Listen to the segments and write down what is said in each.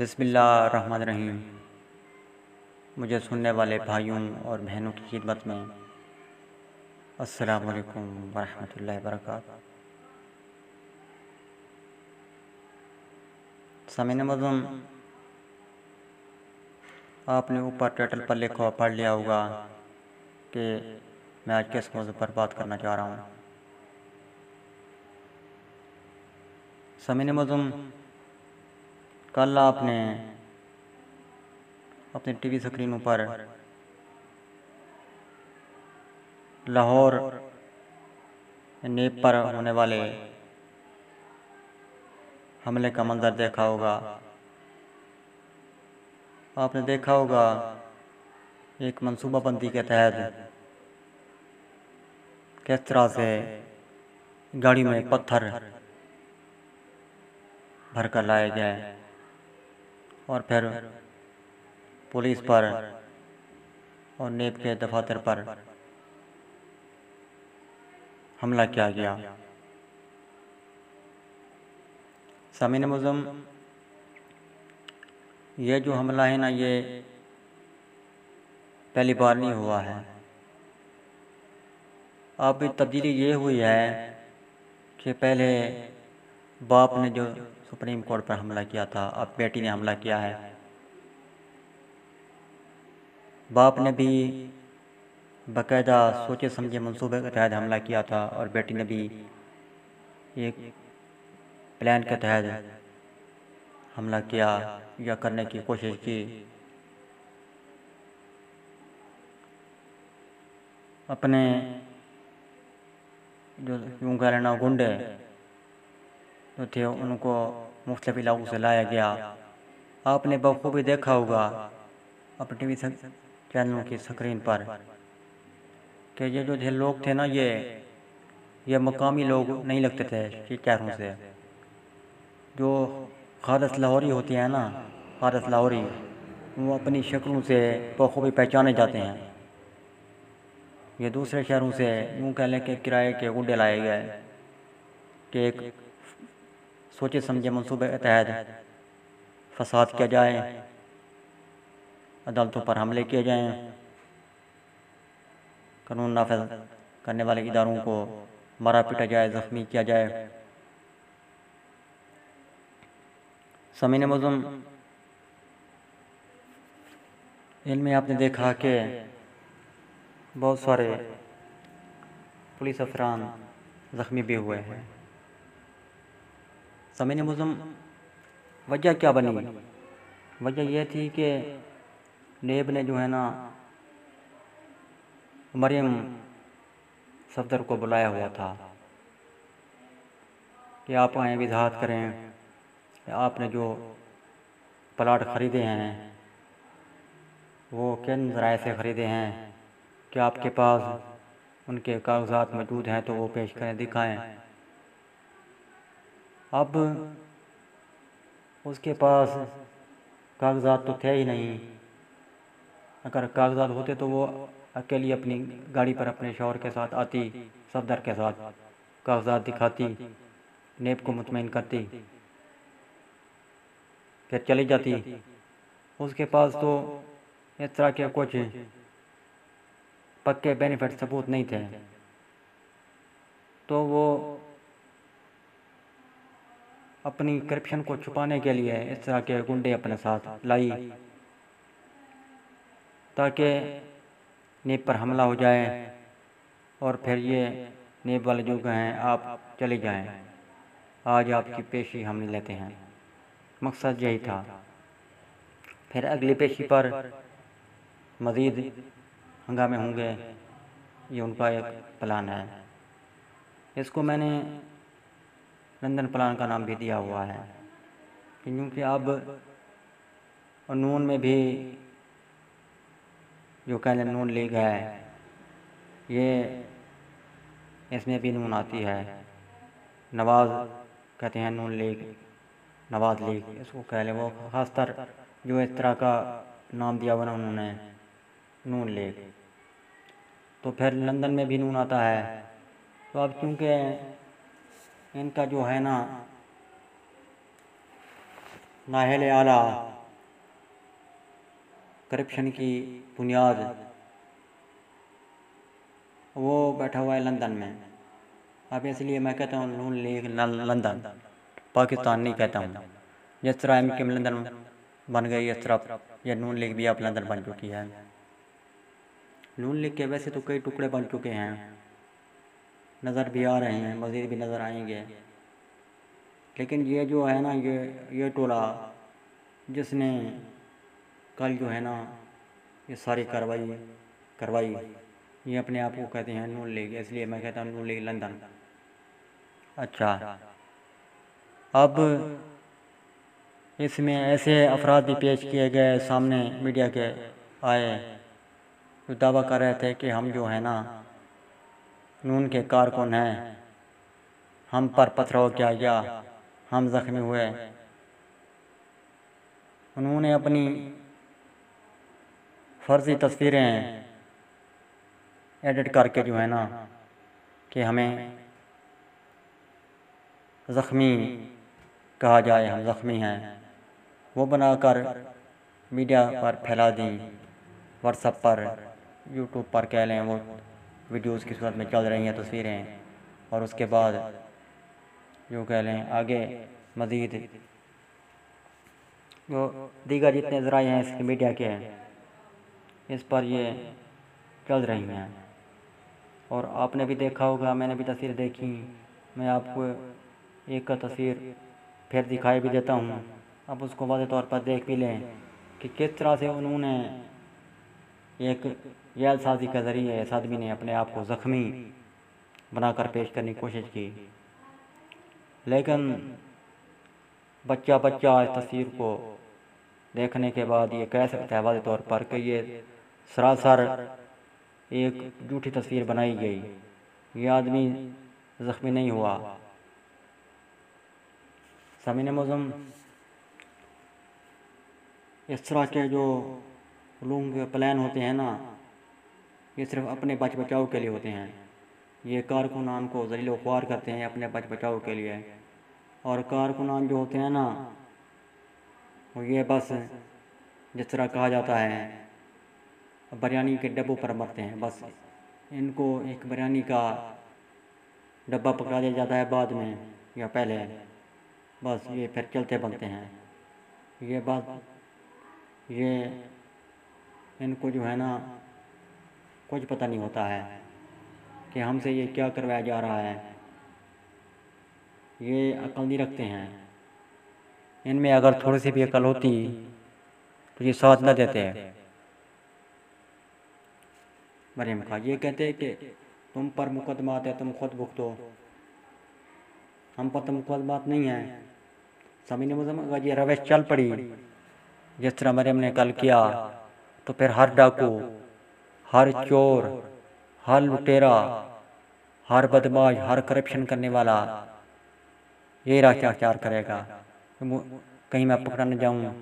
बिस्मिल्लाहिर्रहमानिर्रहीम। मुझे सुनने वाले भाइयों और बहनों की खिदमत में अस्सलाम वालेकुम वरहमतुल्लाहि वबरकातुहू। सामीन मज़लूम, आपने ऊपर टाइटल पर लिखा पढ़ लिया होगा कि मैं आज किस मौजू पर बात करना चाह रहा हूँ। सामीन मज़लूम, कल आपने अपने टीवी स्क्रीनों पर लाहौर नेप पर होने वाले हमले का मंजर देखा होगा। आपने देखा होगा एक मंसूबाबंदी के तहत किस तरह से गाड़ी में पत्थर भर कर लाए गए और फिर पुलिस पर और नेप के दफातर पर हमला किया गया। सामीन मुज़म, ये जो हमला है ना, ये पहली बार नहीं हुआ है। अब तब्दीली ये हुई है कि पहले बाप ने जो सुप्रीम कोर्ट पर हमला किया था, अब बेटी ने हमला किया है। बाप ने भी बाकायदा सोचे समझे मंसूबे के तहत हमला किया था और बेटी ने भी एक प्लान के तहत हमला किया या करने की कोशिश की। अपने जो यूँ कह लेना गुंडे जो थे उनको मुख्तलिफ इलाकों से लाया गया। आपने बखूबी देखा होगा अपने टीवी चैनलों की स्क्रीन पर कि ये जो थे लोग थे ना, ये मकामी लोग नहीं लगते थे शहरों से। जो खालिस लाहौरी होती हैं ना, खालिस लाहौरी, वो अपनी शक्लों से बखूबी पहचाने जाते हैं। ये दूसरे शहरों से यूँ कह लें कि किराए के गुंडे लाए गए कि एक सोचे समझे मंसूबे के तहत फसाद किया जाए, अदालतों पर हमले किए जाएं, कानून नाफिज करने वाले इदारों को मारा पीटा जाए, ज़ख्मी किया जाए। सामीन मुज़्ज़म, इनमें आपने देखा कि बहुत सारे पुलिस अफसरान ज़ख्मी भी हुए हैं। सामीन मुज़्ज़म, वजह क्या बनी? वजह यह थी कि नेब ने जो है ना मरियम सफदर को बुलाया हुआ था कि आप आएँ वजाहत करें, आपने जो प्लाट ख़रीदे हैं वो किन ज़राए से ख़रीदे हैं, क्या आपके पास उनके कागज़ात मौजूद हैं तो वो पेश करें, दिखाएं। अब उसके पास कागज़ात तो थे ही नहीं। अगर कागज़ात होते तो वो अकेली अपनी गाड़ी पर अपने शौहर के साथ आती, सफदर के साथ कागज़ात दिखाती, नेब को मुतमईन करती, फिर चली जाती। उसके पास तो इस तरह के कुछ पक्के बेनिफिट सबूत नहीं थे, तो वो अपनी करप्शन को छुपाने के लिए इस तरह के गुंडे अपने साथ लाई ताकि नेब पर हमला हो जाए और फिर ये नेब वाले जो हैं आप चले जाएं, आज आपकी पेशी हम लेते हैं। मकसद यही था। फिर अगली पेशी पर मज़ीद हंगामे होंगे, ये उनका एक प्लान है। इसको मैंने लंदन प्लान का नाम भी दिया हुआ है, क्योंकि अब नून में भी जो कह लें नून लीग है, ये इसमें भी नून आती है। नवाज़ कहते हैं नून लीग, नवाज़ लीग इसको कह लें। वो ख़ासतर जो इस तरह का नाम दिया हुआ ना उन्होंने, नून लीग। तो फिर लंदन में भी नून आता है। तो अब क्योंकि इनका जो है ना नाहेल आला करप्शन की बुनियाद, वो बैठा हुआ है लंदन में। अब इसलिए मैं कहता हूँ नून लीग लंदन, पाकिस्तान नहीं कहता हूँ। जिस तरह MK लंदन बन गई, इस तरह यह नून लीग भी अब लंदन बन चुकी है। नून लीग के वैसे तो कई टुकड़े बन चुके हैं, नज़र भी आ रहे हैं, मज़ीद भी नज़र आएंगे। लेकिन ये जो है ना, ये टोला जिसने कल जो है ना ये सारी कार्रवाई करवाई, ये अपने आप को कहते हैं नून लीग। इसलिए मैं कहता हूँ नून लीग लंदन। अच्छा, अब इसमें ऐसे अफराद भी पेश किए गए सामने मीडिया के आए जो दावा कर रहे थे कि हम जो है ना नून के कारकुन हैं, हम पर पथराव किया गया, हम जख्मी हुए। उन्होंने अपनी फर्जी तस्वीरें एडिट करके जो है ना कि हमें ज़ख्मी कहा जाए, हम ज़ख्मी हैं, वो बनाकर मीडिया पर फैला दी। व्हाट्सएप पर, यूट्यूब पर कह लें, वो वीडियोज़ की सूरत में चल रही हैं तस्वीरें। और उसके बाद जो कह लें आगे मज़ीद जो दीगर जितने ज़राए हैं इसके मीडिया के, इस पर ये चल रही हैं। और आपने भी देखा होगा, मैंने भी तस्वीर देखी। मैं आपको एक का तस्वीर फिर दिखाई भी देता हूँ, अब उसको वाज़ेह तौर पर देख भी लें कि किस तरह से उन्होंने एक जालसाजी के ज़रिए इस आदमी ने अपने आप को ज़ख्मी बनाकर पेश करने की कोशिश की। लेकिन बच्चा बच्चा इस तस्वीर को देखने के बाद ये कह सकता है वाज़ेह तौर पर कि ये सरासर एक झूठी तस्वीर बनाई गई, ये आदमी ज़ख्मी नहीं हुआ। सामीन मौज़ूम, इस तरह के जो लोगों के प्लान होते हैं ना, ये सिर्फ अपने बच बचाव के लिए होते हैं। ये कारकुनान को ज़लील ख्वार करते हैं अपने बच बचाव के लिए। और कारकुनान जो होते हैं ना, वो ये बस जिस तरह कहा जाता है बिरयानी के डब्बों पर मरते हैं। बस इनको एक बिरयानी का डब्बा पकड़ा दिया जाता है बाद में या पहले, बस ये फिर चलते बनते हैं। ये बात, ये इनको जो है ना कुछ पता नहीं होता है कि हमसे ये क्या करवाया जा रहा है। ये अक्ल नहीं रखते हैं। इनमें अगर थोड़ी सी भी अक्ल होती तो ये साथ न देते। मरियम खां ये कहते हैं कि तुम पर मुकदमात है, तुम खुद भुगतो, हम पर तो मुकदमात नहीं है। सामीन मौज़ूम, अगर ये रवैश चल पड़ी जिस तरह मरियम ने कल किया, तो फिर हर डाकू, हर चोर, हर लुटेरा, हर बदमाश, हर करप्शन करने वाला यही रास्ता अख्तियार करेगा। कहीं मैं पकड़ा न जाऊँ,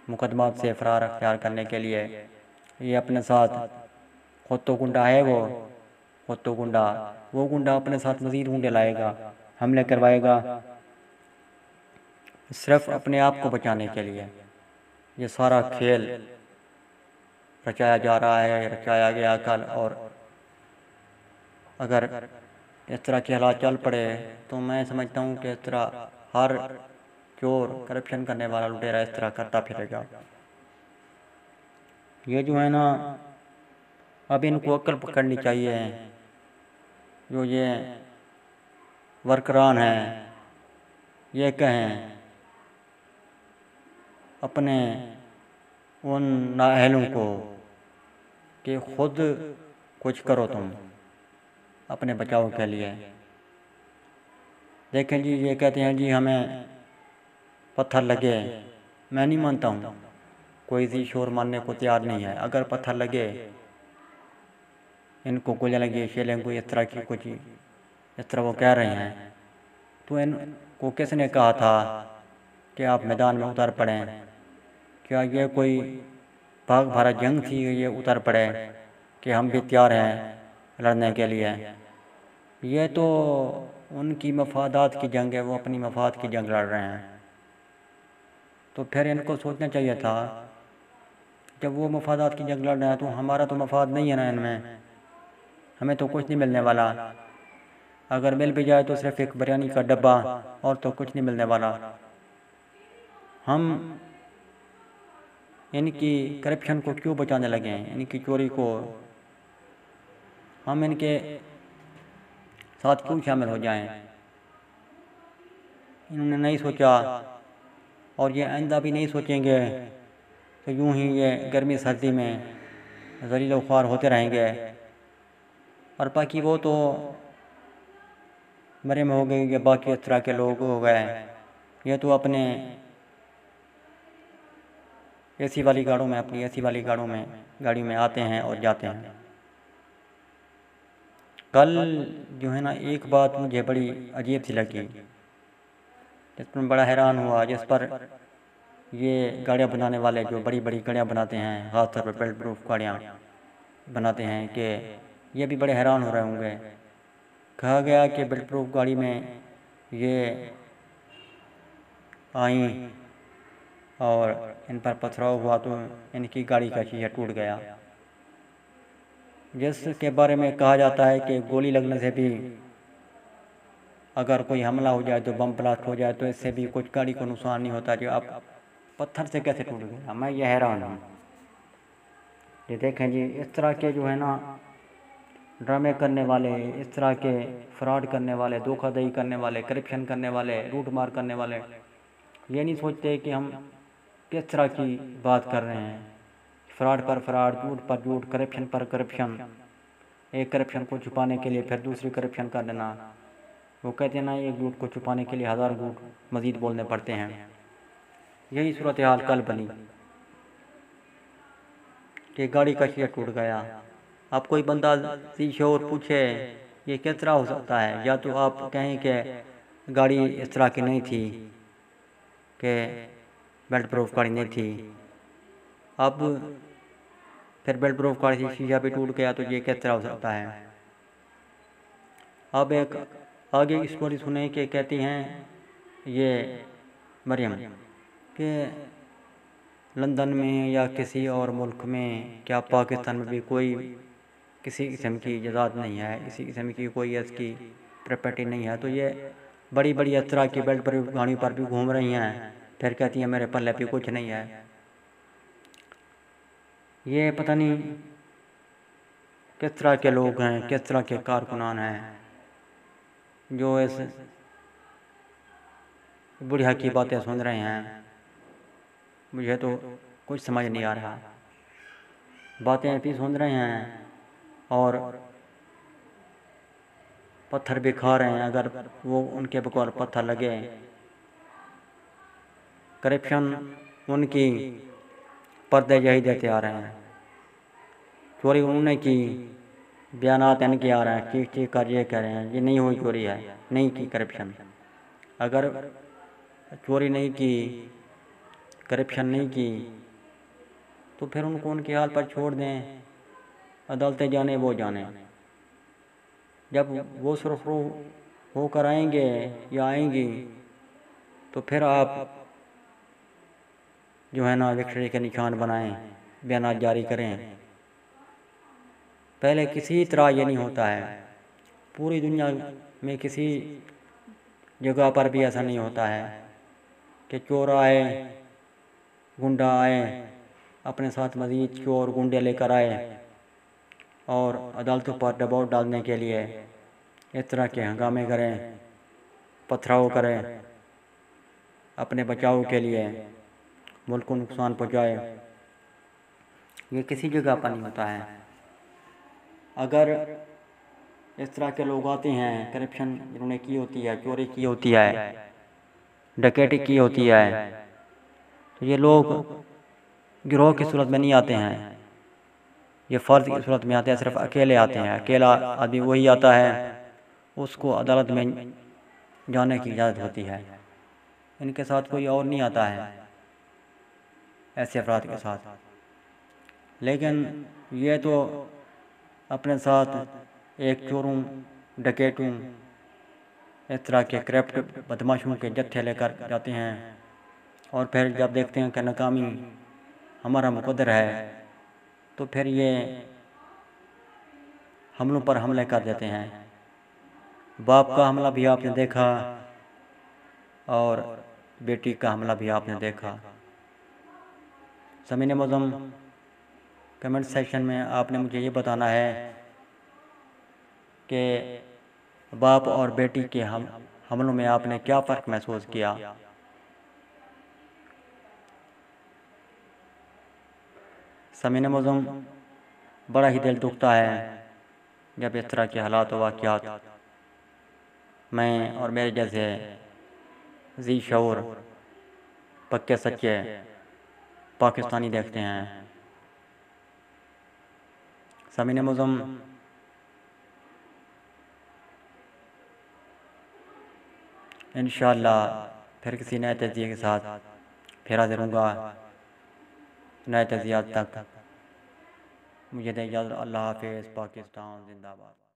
मुकदमात से फ़रार अख्तियार करने के लिए ये अपने साथ खुद तो गुंडा है, खुद तो गुंडा, वो गुंडा अपने साथ मज़ीद गुंडे लाएगा, हमले करवाएगा, सिर्फ अपने आप को बचाने के लिए। ये सारा खेल रचाया जा रहा है, रचाया गया कल। और अगर इस तरह के हालात चल पड़े तो मैं समझता हूँ कि इस तरह हर चोर, करप्शन करने वाला, लुटेरा इस तरह करता फिरेगा। ये जो है ना, अब इनको अक्ल पकड़नी चाहिए। जो ये वर्करान हैं, ये कहें अपने उन नाअहलों को कि खुद कुछ करो तुम अपने बचाव के लिए। देखें जी, ये कहते हैं जी हमें पत्थर लगे, मैं नहीं मानता हूँ, कोई जी शोर मानने को तैयार नहीं है। अगर पत्थर लगे, इनको गोलियाँ लगी, शेलें को, इस तरह की कुछ इस तरह वो कह रहे हैं, तो इनको किसने कहा था कि आप मैदान में उतर पड़ें? क्या ये कोई भाग भरा जंग थी, ये उतर पड़े कि हम भी तैयार हैं लड़ने के लिए? ये तो उनकी मफादात की जंग है, वो अपनी मफाद की जंग लड़ रहे हैं। तो फिर इनको सोचना चाहिए था जब वो मफादात की जंग लड़ रहे हैं तो हमारा तो मफाद नहीं है ना इनमें, हमें तो कुछ नहीं मिलने वाला। अगर मिल भी जाए तो सिर्फ एक बिरयानी का डब्बा, और तो कुछ नहीं मिलने वाला। हम इनकी करप्शन को क्यों बचाने लगे हैं, इनकी चोरी को? हम इनके साथ क्यों शामिल हो जाएं? इन्होंने नहीं सोचा और ये आइंदा भी नहीं सोचेंगे, तो यूं ही ये गर्मी सर्दी में ज़लील व ख्वार होते रहेंगे। और बाकी वो तो मरे में हो गए, या बाकी इस तरह के लोग हो गए, ये तो अपने एसी वाली गाड़ियों में, अपनी एसी वाली गाड़ी में आते हैं और जाते हैं। कल जो है ना, एक बात मुझे बड़ी अजीब सी लगी, जिस पर बड़ा हैरान हुआ, जिस पर ये गाड़ियाँ बनाने वाले जो बड़ी बड़ी गाड़ियाँ बनाते हैं, ख़ासतौर पर बेल्ट प्रूफ गाड़ियाँ बनाते हैं, कि ये भी बड़े हैरान हो रहे होंगे। कहा गया कि बेल्ट प्रूफ गाड़ी में ये आई और इन पर पथराव हुआ तो इनकी गाड़ी का शीशा टूट गया, जिसके बारे में कहा जाता है कि गोली लगने से भी, अगर कोई हमला हो जाए तो बम ब्लास्ट हो जाए तो इससे भी कुछ गाड़ी को नुकसान नहीं होता। जो अब पत्थर से कैसे टूट गया, मैं ये हैरान हूँ। ये देखें जी, इस तरह के जो है ना ड्रामे करने वाले, इस तरह के फ्रॉड करने वाले, धोखाधड़ी करने वाले, करप्शन करने वाले, लूट मार करने वाले, ये नहीं सोचते कि हम किस तरह की बात कर रहे हैं। फ्रॉड पर फ्रॉड, झूठ पर झूठ, करप्शन पर करप्शन, एक करप्शन को छुपाने के लिए फिर दूसरी करप्शन कर देना। वो कहते हैं ना, एक झूठ को छुपाने के लिए 1000 झूठ मजीद बोलने पड़ते हैं। यही सूरत हाल कल बनी कि गाड़ी का शीशा टूट गया। आप कोई बंदा शीशे और पूछे ये किस तरह हो सकता है, या तो आप कहें कि गाड़ी इस तरह की नहीं थी, कि बेल्ट प्रूफ गाड़ी नहीं थी। अब फिर बेल्ट प्रूफ गाड़ी से शीशा भी टूट गया तो ये किस तरह हो सकता है। अब एक आगे स्टोरी सुने कि कहती हैं ये मरियम कि लंदन में या किसी और मुल्क में, क्या पाकिस्तान में भी कोई किसी किस्म की इजाज़त नहीं है, किसी किस्म की कोई इसकी प्रॉपर्टी नहीं है, तो ये बड़ी बड़ी इस तरह की बेल्ट पर गाड़ियों पर भी घूम रही हैं, फिर कहती हैं मेरे पल्ले भी कुछ नहीं है। ये पता नहीं किस तरह के लोग हैं, किस तरह के कारकुनान हैं, जो इस बुढ़िया की बातें सुन रहे हैं। मुझे तो कुछ समझ नहीं आ रहा। बातें भी सुन रहे हैं और पत्थर भी खा रहे हैं, अगर वो उनके बकौल पत्थर लगे। करप्शन उनकी पर्दे यही देते आ रहे हैं। चोरी उन्होंने की, बयानात इनके आ रहे हैं, चीख चीख कर ये कह रहे हैं ये नहीं हुई चोरी है, नहीं की करप्शन। अगर चोरी नहीं की, करप्शन नहीं की, तो फिर उनको उनके हाल पर छोड़ दें, अदालतें जाने वो जाने। जब वो सुरखरू होकर आएंगे या आएंगी तो फिर आप जो है ना विक्ट्री के निशान बनाएं, बयान जारी करें। पहले किसी तरह ये नहीं होता है, पूरी दुनिया में किसी जगह पर भी ऐसा नहीं होता है कि चोर आए, गुंडा आए, अपने साथ मजीद चोर गुंडे लेकर आए और अदालतों पर दबाव डालने के लिए इस तरह के हंगामे करें, पथराव करें, अपने बचाव के लिए मुल्क को नुकसान पहुँचाए। ये किसी जगह पर नहीं होता है। अगर इस तरह के लोग आते हैं, करप्शन जिन्होंने की होती है, चोरी की होती है, डकैती की होती है, तो ये लोग गिरोह की सूरत में नहीं आते हैं, ये फ़र्द की सूरत में आते हैं। सिर्फ अकेले आते हैं, अकेला आदमी वही आता है, उसको अदालत में जाने की इजाज़त होती है। इनके साथ कोई और नहीं आता है, ऐसे अफराद के साथ। लेकिन ये तो अपने साथ एक चोरों, डकैतों, इस तरह के करप्ट बदमाशों के जत्थे लेकर जाते हैं और फिर जब देखते हैं कि नाकामी हमारा मुकद्दर है, तो फिर ये हमलों पर हमले कर देते हैं। बाप का हमला भी आपने देखा और बेटी का हमला भी आपने देखा। ज़मीन मुअज़्ज़म, कमेंट सेक्शन में आपने मुझे ये बताना है कि बाप और बेटी के हमलों में आपने क्या फ़र्क महसूस किया। ज़मीन मुअज़्ज़म, बड़ा ही दिल दुखता है जब इस तरह के हालात व वाक़यात मैं और मेरे जैसे ज़ी शऊर पक्के सच्चे पाकिस्तानी देखते हैं। ज़मीन मुअज़्ज़म, इंशाअल्लाह फिर किसी नए तज़िये के साथ फिर हाज़िर होऊंगा। नए तज़ियात तक मुझे दे इजाज़त। अल्लाह हाफ़िज़। पाकिस्तान ज़िंदाबाद।